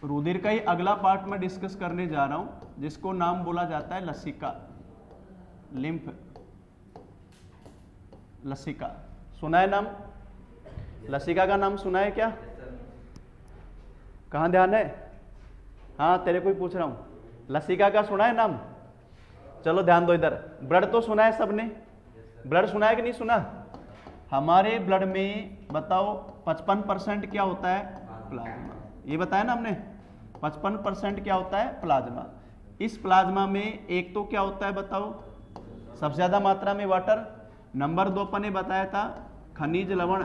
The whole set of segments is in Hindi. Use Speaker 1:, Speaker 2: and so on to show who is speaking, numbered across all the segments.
Speaker 1: रुधिर का ही अगला पार्ट मैं डिस्कस करने जा रहा हूं, जिसको नाम बोला जाता है लसिका, लिम्फ लसिका। सुना है नाम? लसिका का नाम सुना है क्या? कहाँ ध्यान है? हाँ तेरे को ही पूछ रहा हूँ, लसिका का सुना है नाम? चलो ध्यान दो इधर। ब्लड तो सुना है सबने? ब्लड सुना है कि नहीं सुना? हमारे ब्लड में बताओ 55% क्या होता है? प्लाज्मा। ये बताया ना हमने, 55% क्या होता है? प्लाज्मा। इस प्लाज्मा में एक तो क्या होता है बताओ? सबसे ज्यादा मात्रा में वाटर। नंबर 2 अपन ने बताया था खनिज लवण,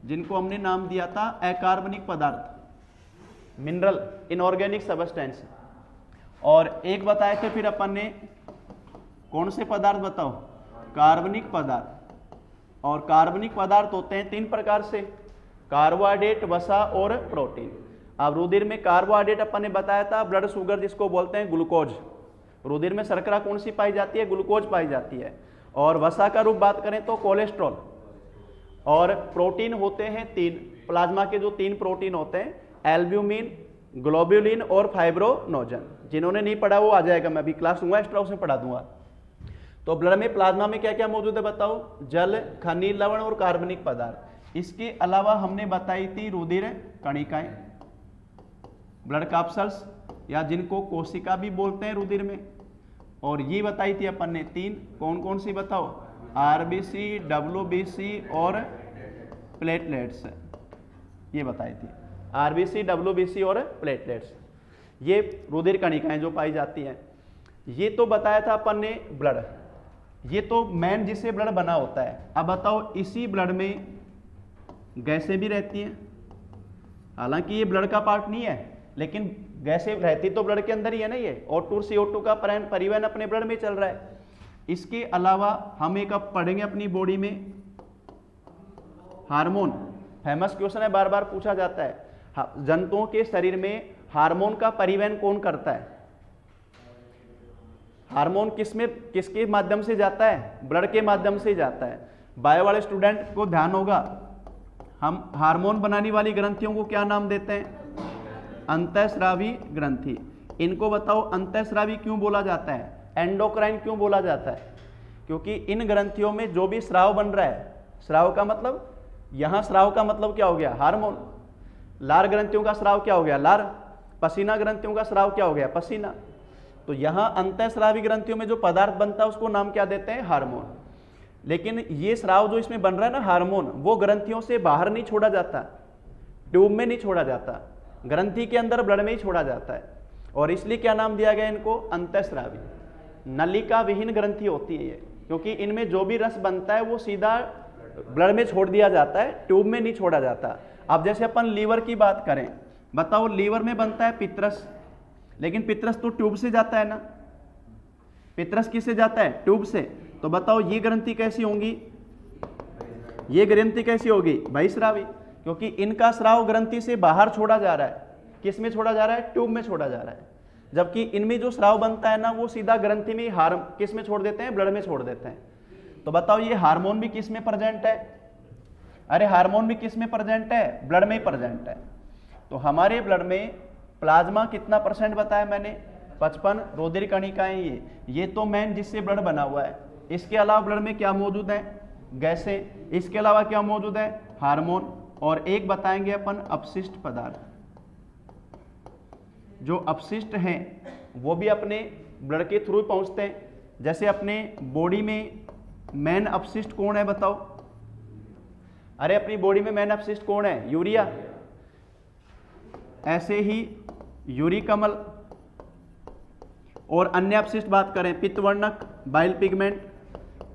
Speaker 1: जिनको हमने नाम दिया था अकार्बनिक पदार्थ, मिनरल, इनऑर्गेनिक सब्सटेंस। और एक बताए थे फिर अपन ने कौन से पदार्थ बताओ? कार्बनिक पदार्थ। और कार्बनिक पदार्थ होते हैं 3 प्रकार से, कार्बोहाइड्रेट, वसा और प्रोटीन। अब रुधिर में कार्बोहाइड्रेट अपन ने बताया था ब्लड शुगर, जिसको बोलते हैं ग्लूकोज। रुधिर में शर्करा कौन सी पाई जाती है? ग्लूकोज पाई जाती है। और वसा का रूप बात करें तो कोलेस्ट्रॉल। और प्रोटीन होते हैं 3, प्लाज्मा के जो 3 प्रोटीन होते हैं, एल्ब्यूमिन, ग्लोब्युलिन और फाइब्रोनोजन। जिन्होंने नहीं पढ़ा वो आ जाएगा, मैं अभी क्लास लूंगा एक्स्ट्रा, उसमें पढ़ा दूंगा। तो ब्लड में प्लाज्मा में क्या क्या मौजूद है बताओ? जल, खनिज लवण और कार्बनिक पदार्थ। इसके अलावा हमने बताई थी रुधिर कणिकाएं, ब्लड कैप्सल्स, या जिनको कोशिका भी बोलते हैं रुधिर में। और ये बताई थी अपन ने 3, कौन कौन सी बताओ? आरबीसी, डब्ल्यूबीसी और प्लेटलेट्स। ये बताई थी आरबीसी, डब्ल्यूबीसी और प्लेटलेट्स। ये रुधिर कणिकाएं जो पाई जाती हैं। ये तो बताया था अपन ने ब्लड, ये तो मेन जिससे ब्लड बना होता है। अब बताओ इसी ब्लड में गैसें भी रहती हैं। हालांकि ये ब्लड का पार्ट नहीं है, लेकिन गैसें रहती तो ब्लड के अंदर ही है ना। ये O2 CO2 का परिवहन अपने ब्लड में चल रहा है। इसके अलावा हम एक अब पढ़ेंगे अपनी बॉडी में हार्मोन। फेमस क्वेश्चन है, बार बार पूछा जाता है, जंतुओं के शरीर में हार्मोन का परिवहन कौन करता है? हार्मोन किसके माध्यम से जाता है? ब्लड के माध्यम से जाता है। बायो वाले स्टूडेंट को ध्यान होगा, हम हार्मोन बनाने वाली ग्रंथियों को क्या नाम देते हैं? अंतःस्रावी ग्रंथि। इनको बताओ अंतःस्रावी क्यों बोला जाता है? एंडोक्राइन क्यों बोला जाता है? क्योंकि इन ग्रंथियों में जो भी स्राव बन रहा है, स्राव का मतलब, यहां स्राव का मतलब क्या हो गया? हार्मोन। लार ग्रंथियों का स्राव क्या हो गया? लार। पसीना ग्रंथियों का स्राव क्या हो गया? पसीना। तो यहां अंतःस्रावी ग्रंथियों में जो पदार्थ बनता है उसको नाम क्या देते हैं? हार्मोन। लेकिन ये स्राव जो इसमें बन रहा है ना हार्मोन, वो ग्रंथियों से बाहर नहीं छोड़ा जाता, ट्यूब में नहीं छोड़ा जाता, ग्रंथि के अंदर ब्लड में ही छोड़ा जाता है। और इसलिए क्या नाम दिया गया इनको? अंतःस्रावी। नलिका विहीन ग्रंथि होती है ये, क्योंकि इनमें जो भी रस बनता है वो सीधा ब्लड में छोड़ दिया जाता है, ट्यूब में नहीं छोड़ा जाता। अब जैसे अपन लीवर की बात करें, बताओ लीवर में बनता है पित्रस, लेकिन पित्रस तो ट्यूब से जाता है ना। पित्रस किससे जाता है? ट्यूब से। तो बताओ ये ग्रंथि कैसी होंगी? ये ग्रंथि कैसी होगी? बहिस्रावी, क्योंकि इनका स्राव ग्रंथि से बाहर छोड़ा जा रहा है। किस में छोड़ा जा रहा है? ट्यूब में छोड़ा जा रहा है। जबकि इनमें जो स्राव बनता है ना वो सीधा ग्रंथि में किस में छोड़ देते हैं? ब्लड में छोड़ देते हैं। तो बताओ ये हार्मोन भी किस में प्रेजेंट है? अरे हार्मोन भी किस में प्रेजेंट है? ब्लड में ही प्रेजेंट है। तो हमारे ब्लड में प्लाज्मा कितना % बताया मैंने? 55। रुधिर कणिकाएं ये तो मेन जिससे ब्लड बना हुआ है। इसके अलावा ब्लड में क्या मौजूद है? गैसें। इसके अलावा क्या मौजूद है? हार्मोन। और एक बताएंगे अपन अपशिष्ट पदार्थ। जो अपशिष्ट हैं वो भी अपने ब्लड के थ्रू पहुंचते हैं। जैसे अपने बॉडी में मेन अपशिष्ट कौन है बताओ? अरे अपनी बॉडी में मेन अपशिष्ट कौन है? यूरिया। ऐसे ही यूरिक अम्ल। और अन्य अपशिष्ट बात करें, पित्तवर्णक, बाइल पिगमेंट,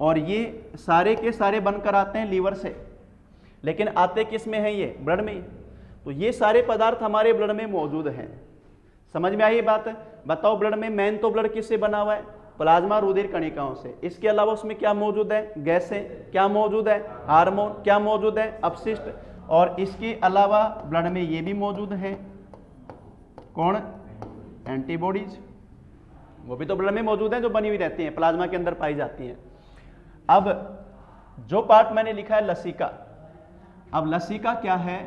Speaker 1: और ये सारे के सारे बनकर आते हैं लीवर से। लेकिन आते किस में हैं? ये ब्लड में। तो ये सारे पदार्थ हमारे ब्लड में मौजूद हैं। समझ में आई बात? बताओ ब्लड में मेन तो ब्लड किससे बना हुआ है? प्लाज्मा, रुधिर कणिकाओं से। इसके अलावा उसमें क्या मौजूद है? गैसें। क्या मौजूद है? हार्मोन। क्या मौजूद है? अपशिष्ट। और इसके अलावा ब्लड में ये भी मौजूद है, कौन? एंटीबॉडीज। वो भी तो ब्लड में मौजूद है, जो बनी हुई रहती हैं, प्लाज्मा के अंदर पाई जाती हैं। अब जो पार्ट मैंने लिखा है लसिका, अब लसिका क्या है?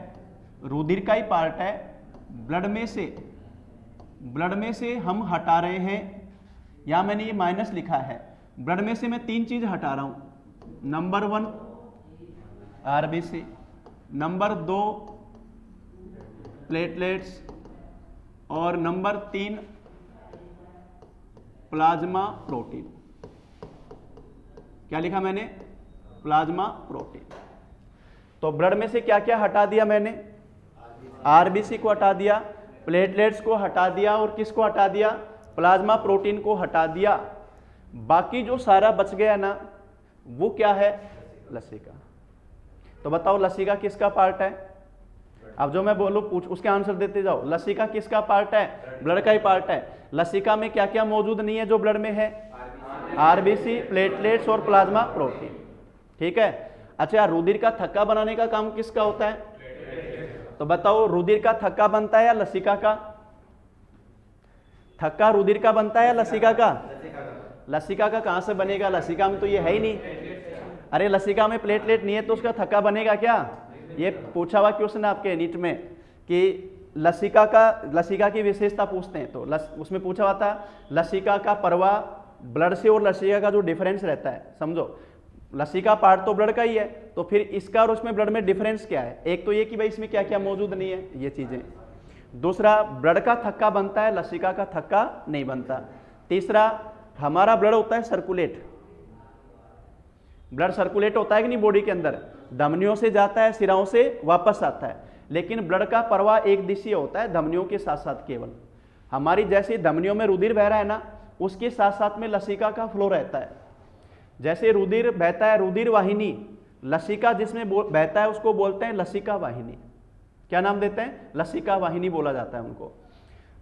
Speaker 1: रुधिर का ही पार्ट है। ब्लड में से ब्लड में से हम हटा रहे हैं, या मैंने ये माइनस लिखा है, ब्लड में से मैं 3 चीज हटा रहा हूं। नंबर 1 आरबीसी, नंबर 2 प्लेटलेट्स, और नंबर 3 प्लाज्मा प्रोटीन। क्या लिखा मैंने? Plasma protein. तो ब्लड में से क्या क्या हटा दिया मैंने? आरबीसी को हटा दिया, प्लेटलेट्स को हटा दिया, और किसको हटा दिया? प्लाज्मा प्रोटीन को हटा दिया। बाकी जो सारा बच गया ना, वो क्या है? लसिका। तो बताओ लसिका किसका पार्ट है? अब जो मैं बोलूं पूछ, उसके आंसर देते जाओ। लसिका किसका पार्ट है? ब्लड का ही पार्ट है। लसिका में क्या क्या मौजूद नहीं है जो ब्लड में है? आरबीसी, प्लेटलेट्स और प्लाज्मा प्रोटीन। ठीक है। अच्छा, रुधिर का थक्का बनाने का काम किसका होता है? तो बताओ रुधिर का थक्का बनता है या लसिका का? थक्का रुधिर का बनता है या लसिका का? लसिका का कहां से बनेगा? लसिका में तो ये है ही नहीं। अरे लसिका में प्लेटलेट नहीं है तो उसका थक्का बनेगा क्या? ये पूछा हुआ क्वेश्चन आपके नीट में कि लसिका की विशेषता पूछते हैं, तो उसमें पूछा हुआ था लसिका का प्रवाह ब्लड से और लसिका का जो डिफरेंस रहता है। समझो लसिका पार्ट तो ब्लड का ही है, तो फिर इसका और उसमें ब्लड में डिफरेंस क्या है? एक तो ये कि भाई इसमें क्या क्या मौजूद नहीं है, ये चीजें। दूसरा, ब्लड का थक्का बनता है, लसिका का थक्का नहीं बनता। तीसरा, हमारा ब्लड होता है सर्कुलेट। ब्लड सर्कुलेट होता है कि नहीं बॉडी के अंदर? धमनियों से जाता है, सिराओं से वापस आता है, लेकिन ब्लड का प्रवाह एक दिशीय होता है, धमनियों के साथ साथ केवल। हमारी जैसे धमनियों में रुधिर बह रहा है ना, उसके साथ साथ में लसिका का फ्लो रहता है। जैसे रुधिर बहता है, रुधिर वाहिनी, लसिका जिसमें बहता है उसको बोलते हैं लसिका वाहिनी। क्या नाम देते हैं? लसिका वाहिनी बोला जाता है उनको।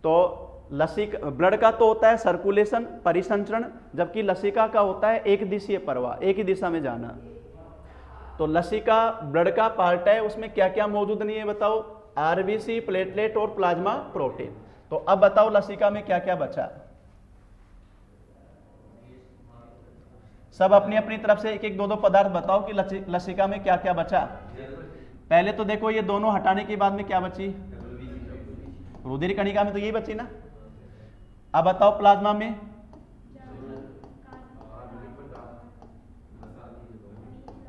Speaker 1: तो लसिका, ब्लड का तो होता है सर्कुलेशन, परिसंचरण, जबकि लसिका का होता है एक दिशीय प्रवाह, एक ही दिशा में जाना। तो लसिका ब्लड का पार्ट है, उसमें क्या क्या मौजूद नहीं है बताओ? आरबीसी, प्लेटलेट और प्लाज्मा प्रोटीन। तो अब बताओ लसिका में क्या क्या बचा? सब अपनी अपनी तरफ से एक एक दो पदार्थ बताओ कि लसिका में क्या क्या बचा। पहले तो देखो ये दोनों हटाने के बाद में क्या बची? रुधिर कणिका में तो यही बची ना। अब बताओ प्लाज्मा में?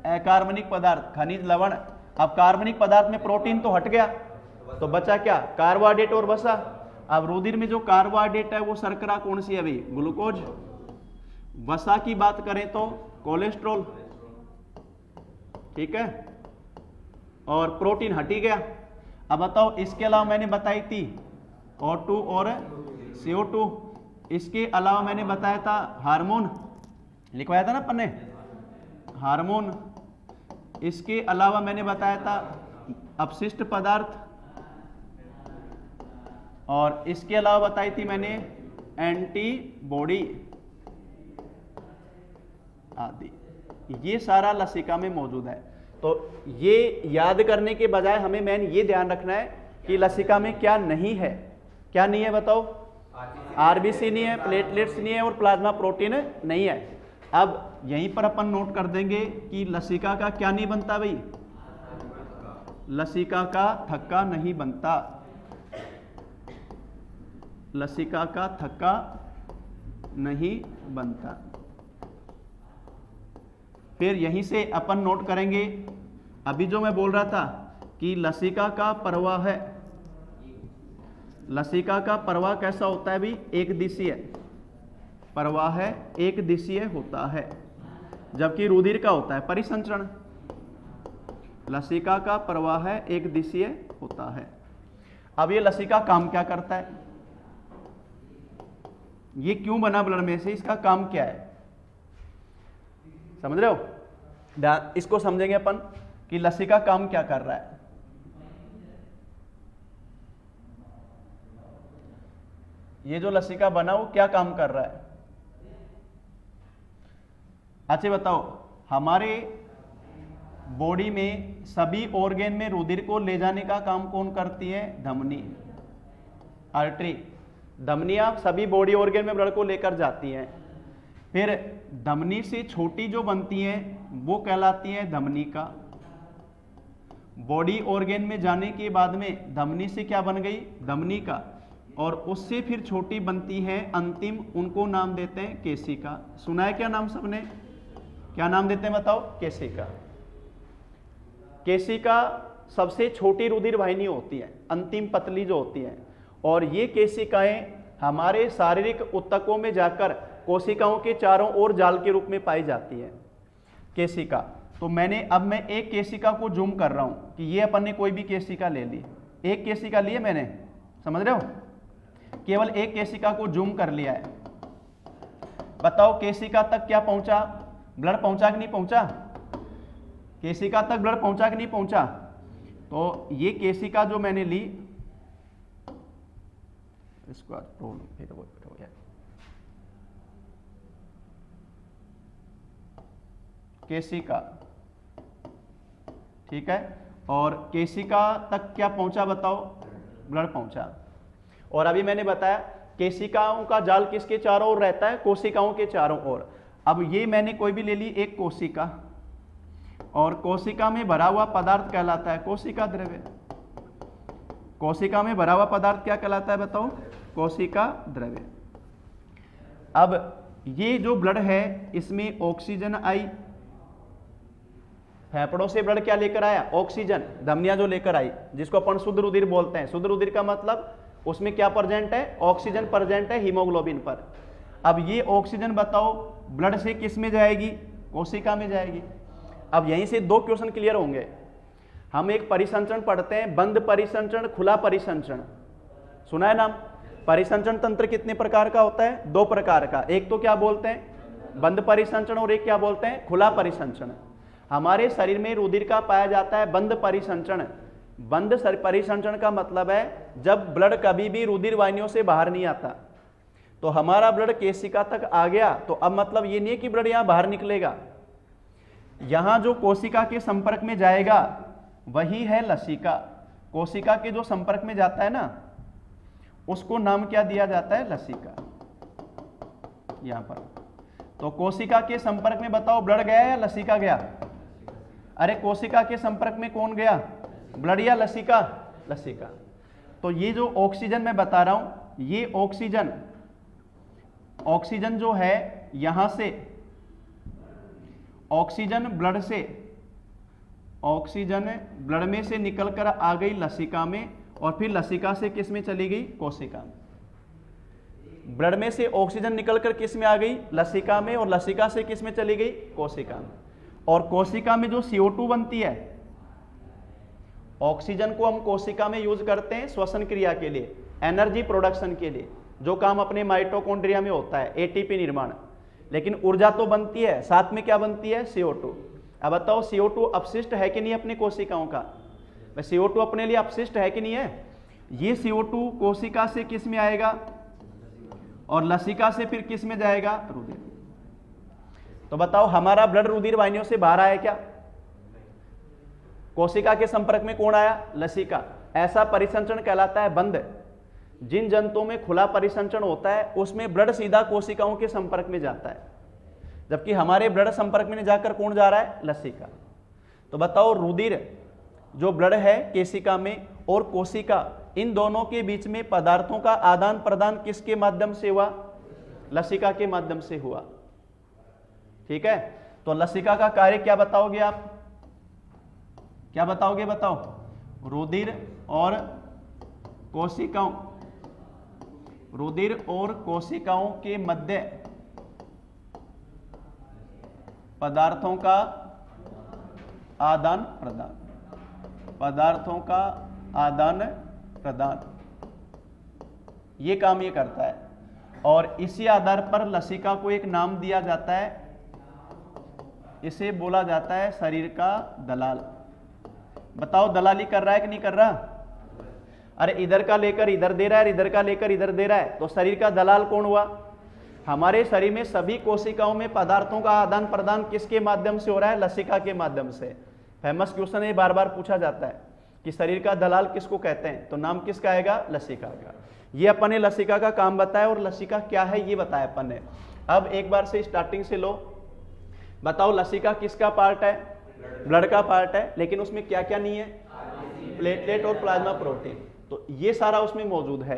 Speaker 1: अकार्बनिक पदार्थ, खनिज, लवण। अब कार्बनिक पदार्थ में प्रोटीन तो हट गया, तो बचा क्या? कार्बोहाइड्रेट और वसा। अब रुधिर में जो कार्बोहाइड्रेट है वो शर्करा कौन सी है भाई? ग्लूकोज। वसा की बात करें तो कोलेस्ट्रॉल। ठीक है, और प्रोटीन हट ही गया। अब बताओ इसके अलावा मैंने बताई थी O2 और CO2। इसके अलावा मैंने बताया था हार्मोन, लिखवाया था ना अपन ने, हार्मोन। इसके अलावा मैंने बताया था अपशिष्ट पदार्थ, और इसके अलावा बताई थी मैंने एंटीबॉडी आदि। ये सारा लसिका में मौजूद है। तो ये याद करने के बजाय हमें मेन ये ध्यान रखना है कि लसिका में क्या नहीं है। क्या नहीं है बताओ? आरबीसी नहीं है, प्लेटलेट्स नहीं है और प्लाज्मा प्रोटीन नहीं है। अब यहीं पर अपन नोट कर देंगे कि लसिका का क्या नहीं बनता भाई? लसिका का थक्का नहीं बनता। लसिका का थक्का नहीं बनता। फिर यहीं से अपन नोट करेंगे अभी जो मैं बोल रहा था कि लसिका का प्रवाह है। लसिका का प्रवाह कैसा होता है भी? एक दिशीय प्रवाह है, एक दिशीय होता है, जबकि रुधिर का होता है परिसंचरण। लसिका का प्रवाह है, एक दिशीय होता है। अब ये लसिका काम क्या करता है? ये क्यों बना ब्लड में से? इसका काम क्या है? समझ रहे हो? इसको समझेंगे अपन कि लसिका काम क्या कर रहा है। ये जो लसिका बना वो क्या काम कर रहा है? अच्छा बताओ, हमारे बॉडी में सभी ऑर्गेन में रुधिर को ले जाने का काम कौन करती है? धमनी, आर्टरी। धमनियां सभी बॉडी ऑर्गेन में ब्लड को लेकर जाती हैं। फिर धमनी से छोटी जो बनती हैं वो कहलाती है धमनिका। बॉडी ऑर्गेन में जाने के बाद में धमनी से क्या बन गई? धमनिका। और उससे फिर छोटी बनती है अंतिम, उनको नाम देते हैं केशिका। सुना है क्या नाम सबने? क्या नाम देते हैं बताओ? केशिका। केशिका सबसे छोटी रुधिर वाहिनी होती है, अंतिम पतली जो होती है, और ये केशिकाएं हमारे शारीरिक ऊतकों में जाकर कोशिकाओं के चारों ओर जाल के रूप में पाई जाती है केशिका। तो मैं एक केशिका को जूम कर रहा हूं कि ये अपन ने कोई भी केशिका ले ली, एक केशिका ली है मैंने, समझ रहे हो? केवल एक केशिका को जूम कर लिया है। बताओ केशिका तक क्या पहुंचा? ब्लड पहुंचा कि नहीं पहुंचा? केशिका तक ब्लड पहुंचा कि नहीं पहुंचा? तो ये केशिका जो मैंने ली, इसको फिर हो गया, केशिका, ठीक है। और केशिका तक क्या पहुंचा बताओ? ब्लड पहुंचा। और अभी मैंने बताया केशिकाओं का जाल किसके चारों ओर रहता है? कोशिकाओं के चारों ओर। अब ये मैंने कोई भी ले ली एक कोशिका, और कोशिका में भरा हुआ पदार्थ कहलाता है कोशिका द्रव्य। कोशिका में भरा हुआ पदार्थ क्या कहलाता है बताओ? कोशिका द्रव्य। अब ये जो ब्लड है इसमें ऑक्सीजन आई, फेफड़ों से ब्लड क्या लेकर आया? ऑक्सीजन। धमनियां जो लेकर आई, जिसको अपन शुद्ध रुधिर बोलते हैं। शुद्ध रुधिर का मतलब उसमें क्या प्रेजेंट है? ऑक्सीजन प्रेजेंट है हीमोग्लोबिन पर। अब ये ऑक्सीजन बताओ ब्लड से किस में जाएगी? कोशिका में जाएगी। अब यहीं से दो क्वेश्चन क्लियर होंगे। हम एक परिसंचरण पढ़ते हैं, बंद परिसंचरण, खुला परिसंचरण, सुना है नाम? परिसंचरण तंत्र कितने प्रकार का होता है? दो प्रकार का। एक तो क्या बोलते हैं? बंद परिसंचरण, और एक क्या बोलते हैं? खुला परिसंचरण। हमारे शरीर में रुधिर का पाया जाता है बंद परिसंचरण। बंद परिसंचरण का मतलब है जब ब्लड कभी भी रुधिर वाहिनियों से बाहर नहीं आता। तो हमारा ब्लड केशिका तक आ गया तो अब मतलब ये नहीं है कि ब्लड यहां बाहर निकलेगा, यहां जो कोशिका के संपर्क में जाएगा वही है लसिका। कोशिका के जो संपर्क में जाता है ना, उसको नाम क्या दिया जाता है? लसिका। यहां पर तो कोशिका के संपर्क में बताओ ब्लड गया या लसिका गया? अरे कोशिका के संपर्क में कौन गया? ब्लड या लसिका? लसिका। तो ये जो ऑक्सीजन मैं बता रहा हूं, ये ऑक्सीजन जो है यहां से ऑक्सीजन ब्लड में से निकलकर आ गई लसिका में, और फिर लसिका से किस में चली गई? कोशिका में। ब्लड में से ऑक्सीजन निकलकर किस में आ गई? लसिका में, और लसिका से किस में चली गई? कोशिका में। और कोशिका में जो CO2 बनती है, ऑक्सीजन को हम कोशिका में यूज करते हैं श्वसन क्रिया के लिए, एनर्जी प्रोडक्शन के लिए, जो काम अपने माइटोकॉन्ड्रिया में होता है, ATP निर्माण। लेकिन ऊर्जा तो बनती है, साथ में क्या बनती है? CO2। अब बताओ CO2 अपशिष्ट है कि नहीं अपनी कोशिकाओं का? CO2 अपने लिए अपशिष्ट है कि नहीं है? ये CO2 कोशिका से किस में आएगा और लसिका से फिर किस में जाएगा? रुधिर। तो बताओ हमारा ब्लड रुधिर वाहिनियों से बाहर आया क्या? कोशिका के संपर्क में कौन आया? लसिका। ऐसा परिसंचरण कहलाता है बंद। जिन जंतुओं में खुला परिसंचरण होता है उसमें ब्लड सीधा कोशिकाओं के संपर्क में जाता है, जबकि हमारे ब्लड संपर्क में जाकर कौन जा रहा है? लसिका। तो बताओ रुधिर जो ब्लड है केशिका में और कोशिका, इन दोनों के बीच में पदार्थों का आदान प्रदान किसके माध्यम से हुआ? लसिका के माध्यम से हुआ। ठीक है, तो लसिका का कार्य क्या बताओगे आप? क्या बताओगे? बताओ। रुधिर और कोशिकाओं के मध्य पदार्थों का आदान प्रदान, ये काम ये करता है। और इसी आधार पर लसिका को एक नाम दिया जाता है, इसे बोला जाता है शरीर का दलाल। बताओ दलाली कर रहा है कि नहीं कर रहा? अरे इधर का लेकर इधर दे रहा है, इधर का लेकर इधर दे रहा है, तो शरीर का दलाल कौन हुआ? हमारे शरीर में सभी कोशिकाओं में पदार्थों का आदान प्रदान किसके माध्यम से हो रहा है? लसिका के माध्यम से। फेमस क्वेश्चन है, बार बार पूछा जाता है कि शरीर का दलाल किसको कहते हैं, तो नाम किसका आएगा? लसिका का। ये अपन ने लसिका का काम बताया, और लसिका क्या है ये बताया अपन ने। अब एक बार से स्टार्टिंग से लो, बताओ लसिका किसका पार्ट है? ब्लड का पार्ट है, लेकिन उसमें क्या क्या नहीं है? प्लेटलेट और प्लाज्मा प्रोटीन। तो ये सारा उसमें मौजूद है।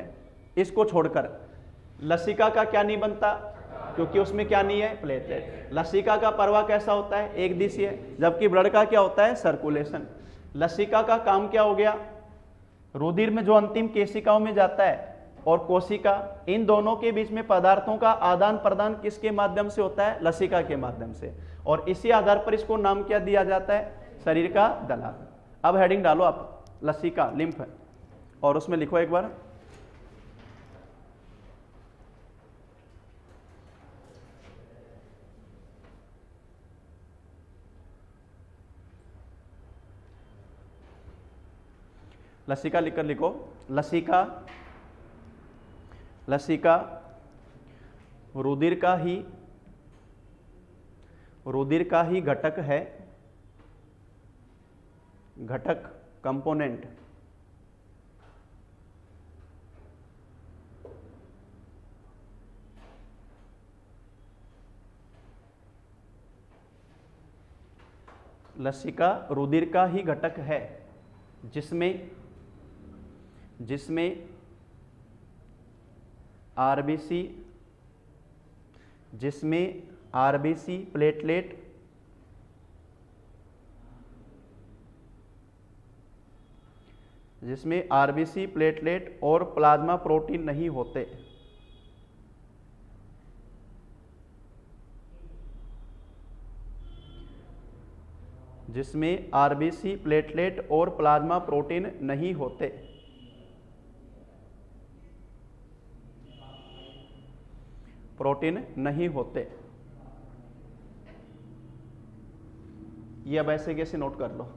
Speaker 1: इसको छोड़कर लसिका का क्या नहीं बनता, क्योंकि उसमें क्या नहीं है, प्लेटलेट। लसिका का प्रवाह कैसा होता है, एक दिशीय, जबकि ब्लड का क्या होता है, सर्कुलेशन। लसिका का काम क्या हो गया, रुधिर में जो अंतिम केशिकाओं में जाता है और कोशिका, इन दोनों के बीच में पदार्थों का आदान प्रदान किसके माध्यम से होता है, लसिका के माध्यम से। और इसी आधार पर इसको नाम क्या दिया जाता है, शरीर का दलाल। अब हेडिंग डालो आप, लसिका, लिम्फ, और उसमें लिखो एक बार लसिका लिखकर लिखो, लसिका, लसिका रुधिर का ही घटक है, घटक, कंपोनेंट। लसिका रुधिर का ही घटक है जिसमें आरबीसी, प्लेटलेट, और प्लाज्मा प्रोटीन नहीं होते। जिसमें आरबीसी, प्लेटलेट और प्लाज्मा प्रोटीन नहीं होते। ये अब ऐसे कैसे नोट कर लो।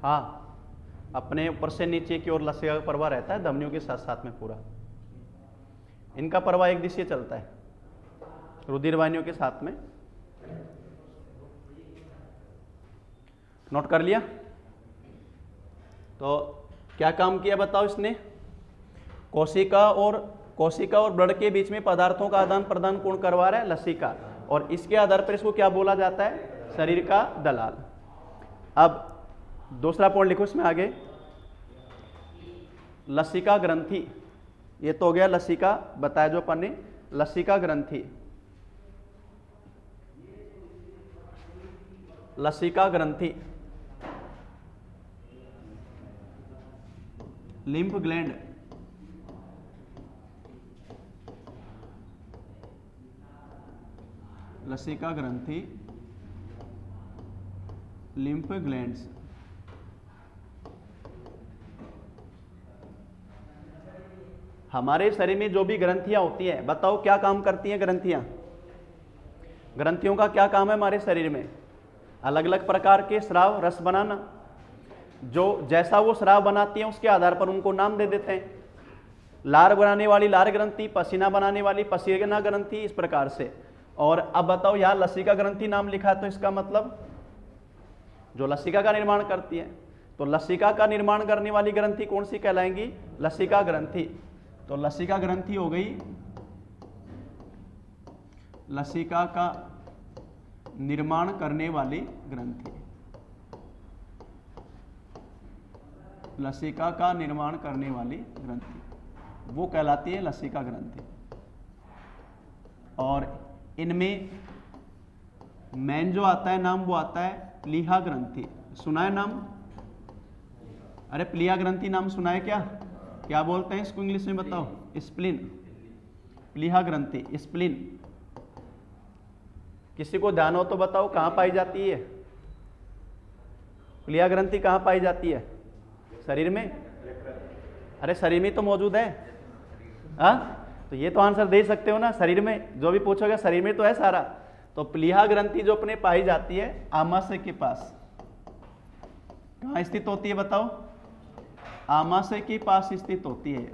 Speaker 1: हाँ, अपने ऊपर से नीचे की ओर लसिका का प्रवाह रहता है, धमनियों के साथ साथ में पूरा। इनका प्रवाह एक दिशीय चलता है रुधिर वाहिनियों के साथ में। नोट कर लिया? तो क्या काम किया बताओ इसने? कोशिका और ब्लड के बीच में पदार्थों का आदान प्रदान कौन करवा रहा है? लसिका। और इसके आधार पर इसको क्या बोला जाता है? शरीर का दलाल। अब दूसरा पॉइंट लिखो इसमें आगे, लसिका ग्रंथि। ये तो हो गया लसिका, बताया जो अपन ने, लसिका ग्रंथि। लसिका ग्रंथि, लिम्फ ग्लैंड, लसिका ग्रंथि, लिम्फ ग्लैंड्स। हमारे शरीर में जो भी ग्रंथियां होती हैं, बताओ क्या काम करती हैं ग्रंथियां? ग्रंथियों का क्या काम है हमारे शरीर में? अलग अलग प्रकार के स्राव, रस बनाना। जो जैसा वो स्राव बनाती हैं उसके आधार पर उनको नाम दे देते हैं। लार बनाने वाली लार ग्रंथि, पसीना बनाने वाली पसीना ग्रंथि, इस प्रकार से। और अब बताओ, यहाँ लसिका ग्रंथि नाम लिखा है तो इसका मतलब जो लसिका का निर्माण करती है। तो लसिका का निर्माण करने वाली ग्रंथि कौन सी कहलाएंगी? लसिका ग्रंथि। तो लसिका ग्रंथि हो गई लसिका का निर्माण करने वाली ग्रंथि। लसिका का निर्माण करने वाली ग्रंथि वो कहलाती है लसिका ग्रंथि। और इनमें मेन जो आता है नाम वो आता है प्लीहा ग्रंथि। सुना है नाम? अरे प्लीहा ग्रंथि नाम सुना है क्या? क्या बोलते हैं इसको इंग्लिश में बताओ? स्प्लीन। प्लीहा ग्रंथि, स्प्लीन। किसी को ध्यान हो तो बताओ कहां पाई जाती है प्लीहा ग्रंथि? कहां पाई जाती है? शरीर में? अरे शरीर में तो मौजूद है। हाँ, तो ये तो आंसर दे सकते हो ना, शरीर में जो भी पूछोगे शरीर में तो है सारा। तो प्लीहा ग्रंथि जो अपने पाई जाती है आमाशय के पास। कहाँ स्थित होती है बताओ? आमाशय के पास स्थित होती है।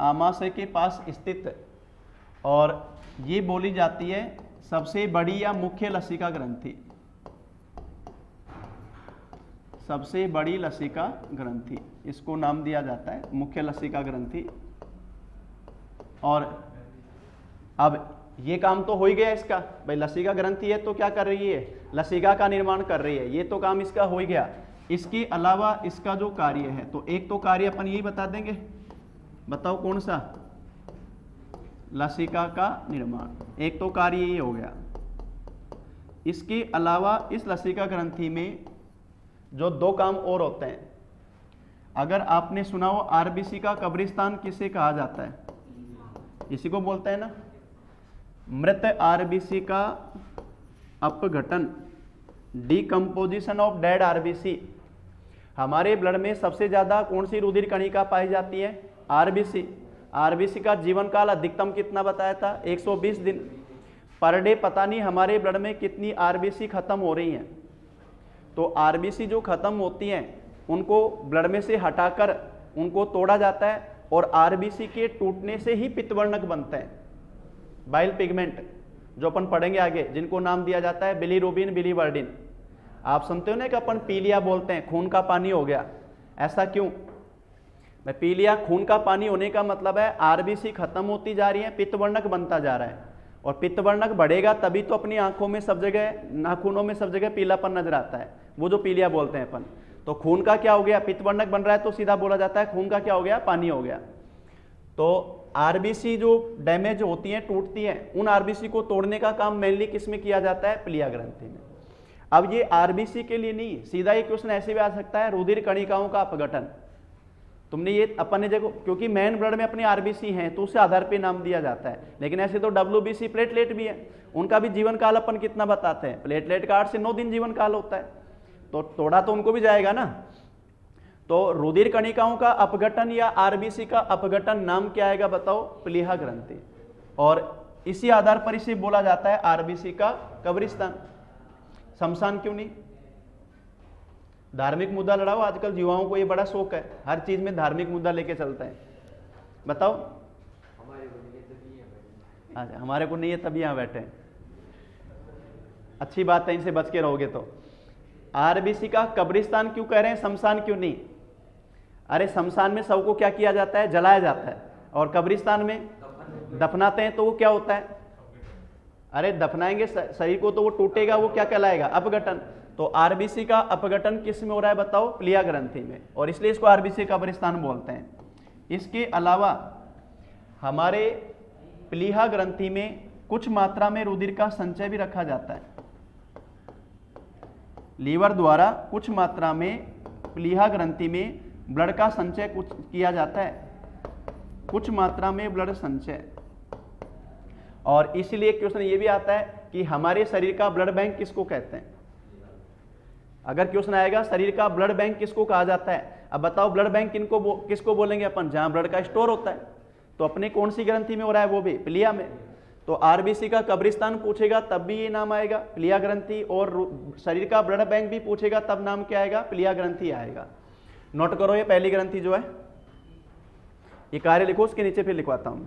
Speaker 1: आमाशय के पास स्थित, और ये बोली जाती है सबसे बड़ी या मुख्य लसिका ग्रंथि। सबसे बड़ी लसिका ग्रंथि, इसको नाम दिया जाता है मुख्य लसिका ग्रंथि। और अब ये काम तो हो ही गया इसका, भाई लसिका ग्रंथि है तो क्या कर रही है? लसिका का निर्माण कर रही है, ये तो काम इसका हो ही गया। इसके अलावा इसका जो कार्य है, तो एक तो कार्य अपन यही बता देंगे, बताओ कौन सा? लसिका का निर्माण, एक तो कार्य ये हो गया। इसके अलावा इस लसिका ग्रंथि में जो दो काम और होते हैं। अगर आपने सुना हो आरबीसी का कब्रिस्तान किसे कहा जाता है? इसी को बोलते हैं ना, मृत आरबीसी का अपघटन, डिकम्पोजिशन ऑफ डेड आरबीसी। हमारे ब्लड में सबसे ज्यादा कौन सी रुधिर कणिका पाई जाती है? आरबीसी। आरबीसी का जीवन काल अधिकतम कितना बताया था? 120 दिन। पर डे पता नहीं हमारे ब्लड में कितनी आरबीसी खत्म हो रही हैं। तो आरबीसी जो खत्म होती हैं उनको ब्लड में से हटाकर उनको तोड़ा जाता है, और आरबीसी के टूटने से ही पित्तवर्णक बनते हैं, बाइल पिगमेंट, जो अपन पढ़ेंगे आगे, जिनको नाम दिया जाता है बिलीरुबिन, बिलीवर्डिन। आप सुनते हो ना कि अपन पीलिया बोलते हैं, खून का पानी हो गया। ऐसा क्यों? पीलिया खून का पानी होने का मतलब है आरबीसी खत्म होती जा रही है, पित्तवर्णक बनता जा रहा है, और पित्तवर्णक बढ़ेगा तभी तो अपनी आंखों में सब जगह, नाखूनों में सब जगह पीलापन नजर आता है, वो जो पीलिया बोलते हैं अपन। तो खून का क्या हो गया? पित्तवर्णक बन रहा है तो सीधा बोला जाता है खून का क्या हो गया? पानी हो गया। तो आरबीसी जो डैमेज होती हैं, टूटती हैं, उन आरबीसी को तोड़ने का काम मेनली किस में किया जाता है? प्लीहा ग्रंथि में। अब ये आरबीसी के लिए नहीं, सीधा ये क्वेश्चन ऐसे भी आ सकता है, रुधिर कणिकाओं का अपघटन। तुमने ये अपन ने देखो, क्योंकि मेन ब्लड में अपने आरबीसी हैं तो उस आधार पे नाम दिया जाता है। लेकिन ऐसे तो डब्ल्यूबीसी, प्लेटलेट भी है, उनका भी जीवन काल अपन कितना बताते हैं? प्लेटलेट का 8 से 9 दिन जीवन काल होता है, तो तोड़ा तो उनको भी जाएगा ना। तो रुधिर कणिकाओं का अपघटन या आरबीसी का अपघटन नाम क्या आएगा बताओ? प्लीहा ग्रंथि। और इसी आधार पर इसे बोला जाता है आरबीसी का कब्रिस्तान। शमशान क्यों नहीं? धार्मिक मुद्दा लड़ाओ। आजकल युवाओं को ये बड़ा शौक है, हर चीज में धार्मिक मुद्दा लेके चलते हैं। बताओ। अच्छा, हमारे को नहीं है तभी यहां बैठे हैं। अच्छी बात है, इनसे बच के रहोगे तो। आरबीसी का कब्रिस्तान क्यों कह रहे हैं, शमशान क्यों नहीं? अरे शमशान में सबको क्या किया जाता है, जलाया जाता है, और कब्रिस्तान में दफनाते हैं, तो वो क्या होता है? अरे दफनाएंगे शरीर को तो वो टूटेगा, वो क्या कहलाएगा, अपघटन। तो आरबीसी का अपघटन किस में हो रहा है बताओ? प्लीहा ग्रंथि में, और इसलिए इसको आरबीसी कब्रिस्तान बोलते हैं। इसके अलावा हमारे प्लीहा ग्रंथि में कुछ मात्रा में रुधिर का संचय भी रखा जाता है। लीवर द्वारा कुछ मात्रा में प्लीहा ग्रंथि में ब्लड का संचय कुछ किया जाता है, कुछ मात्रा में ब्लड संचय। और इसलिए क्वेश्चन ये भी आता है कि हमारे शरीर का ब्लड बैंक किसको कहते हैं? अगर क्वेश्चन आएगा शरीर का ब्लड बैंक किसको कहा जाता है, अब बताओ ब्लड बैंक किसको बोलेंगे अपन? जहां ब्लड का स्टोर होता है। तो अपने कौन सी ग्रंथि में हो रहा है? वो भी प्लीहा में। तो आरबीसी का कब्रिस्तान पूछेगा तब भी ये नाम आएगा, प्लीहा ग्रंथि, और शरीर का ब्लड बैंक भी पूछेगा तब नाम क्या आएगा? प्लीहा ग्रंथि आएगा। नोट करो, ये पहली ग्रंथि जो है, ये कार्य लिखो, उसके नीचे फिर लिखवाता हूं।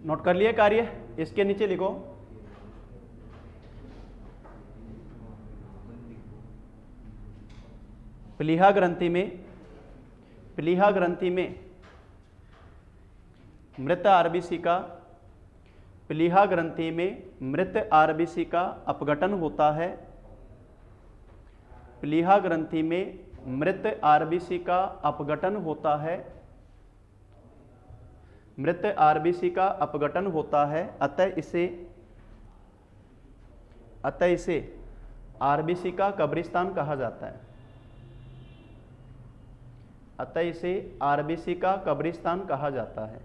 Speaker 1: नोट कर लिए कार्य? इसके नीचे लिखो प्लीहा ग्रंथि में मृत आरबीसी का, प्लीहा ग्रंथि में मृत आरबीसी का अपघटन होता है। प्लीहा ग्रंथि में मृत आरबीसी का अपघटन होता है, मृत आरबीसी का अपघटन होता है। अतः इसे आरबीसी का कब्रिस्तान कहा जाता है। अतः इसे आरबीसी का कब्रिस्तान कहा जाता है।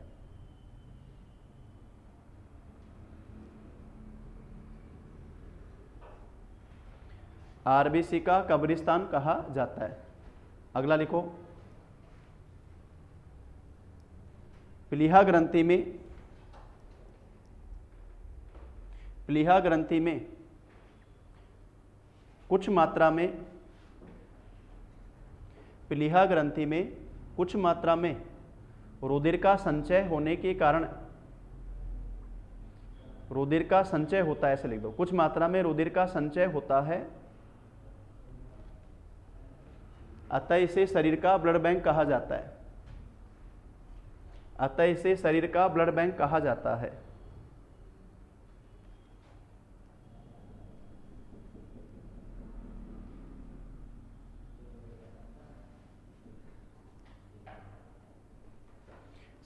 Speaker 1: आरबीसी का कब्रिस्तान कहा जाता है। अगला लिखो, प्लीहा ग्रंथि में कुछ मात्रा में, प्लीहा ग्रंथि में कुछ मात्रा में रुधिर का संचय होने के कारण, रुधिर का संचय होता है, ऐसे लिख दो, कुछ मात्रा में रुधिर का संचय होता है। अतः इसे शरीर का ब्लड बैंक कहा जाता है। अतः इसे शरीर का ब्लड बैंक कहा जाता है।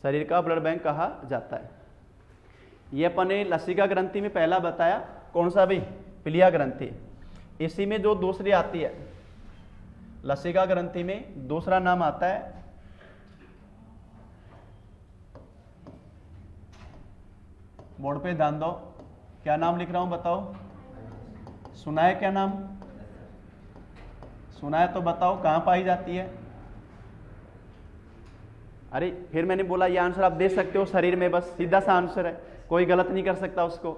Speaker 1: शरीर का ब्लड बैंक कहा जाता है। ये अपने लसिका ग्रंथि में पहला बताया, कौन सा भी, पिलिया ग्रंथि। इसी में जो दूसरी आती है लसिका ग्रंथि में दूसरा नाम आता है बोर्ड पे ध्यान दो, क्या नाम लिख रहा हूं बताओ, सुना है क्या नाम, सुना है तो बताओ कहां पाई जाती है। अरे फिर मैंने बोला ये आंसर आप दे सकते हो शरीर में, बस सीधा सा आंसर है, कोई गलत नहीं कर सकता उसको।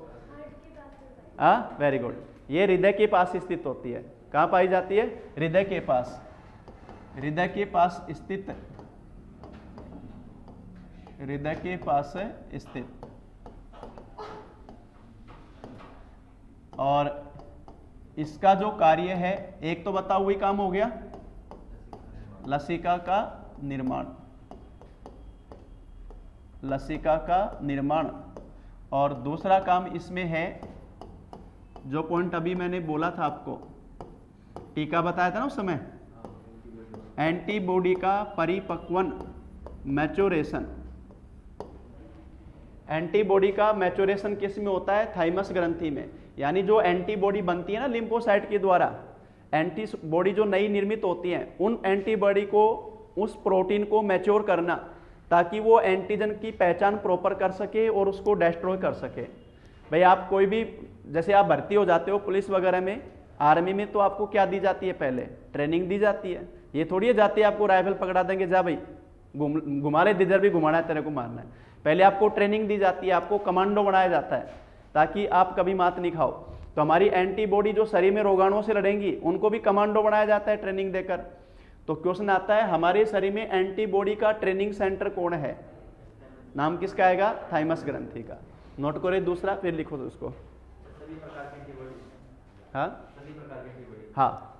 Speaker 1: हाँ वेरी गुड, ये हृदय के पास स्थित होती है। कहाँ पाई जाती है, हृदय के पास, हृदय के पास स्थित, हृदय के पास स्थित। और इसका जो कार्य है, एक तो बताओ वही काम हो गया, लसिका का निर्माण, लसिका का निर्माण। और दूसरा काम इसमें है, जो पॉइंट अभी मैंने बोला था आपको, टीका बताया था ना उस समय, एंटीबॉडी का परिपक्वन, मैच्योरेशन। एंटीबॉडी का मैच्योरेशन किस में होता है, थाइमस ग्रंथि में। यानी जो एंटीबॉडी बनती है ना लिम्फोसाइट के द्वारा, एंटीबॉडी जो नई निर्मित होती है, उन एंटीबॉडी को, उस प्रोटीन को मैच्योर करना, ताकि वो एंटीजन की पहचान प्रॉपर कर सके और उसको डिस्ट्रॉय कर सके। भाई आप कोई भी, जैसे आप भर्ती हो जाते हो पुलिस वगैरह में, आर्मी में, तो आपको क्या दी जाती है, पहले ट्रेनिंग दी जाती है। ये थोड़ी है जाती है आपको राइफल पकड़ा देंगे, जा भाई घुमा ले, जिधर भी घुमाना है तेरे को मारना है। पहले आपको ट्रेनिंग दी जाती है, आपको कमांडो बनाया जाता है, ताकि आप कभी मात नहीं खाओ। तो हमारी एंटीबॉडी जो शरीर में रोगाणुओं से लड़ेंगी, उनको भी कमांडो बनाया जाता है ट्रेनिंग देकर। तो क्वेश्चन आता है, हमारे शरीर में एंटीबॉडी का ट्रेनिंग सेंटर कौन है, नाम किसका आएगा, थाइमस ग्रंथि का। नोट करो दूसरा, फिर लिखो उसको। हाँ हाँ,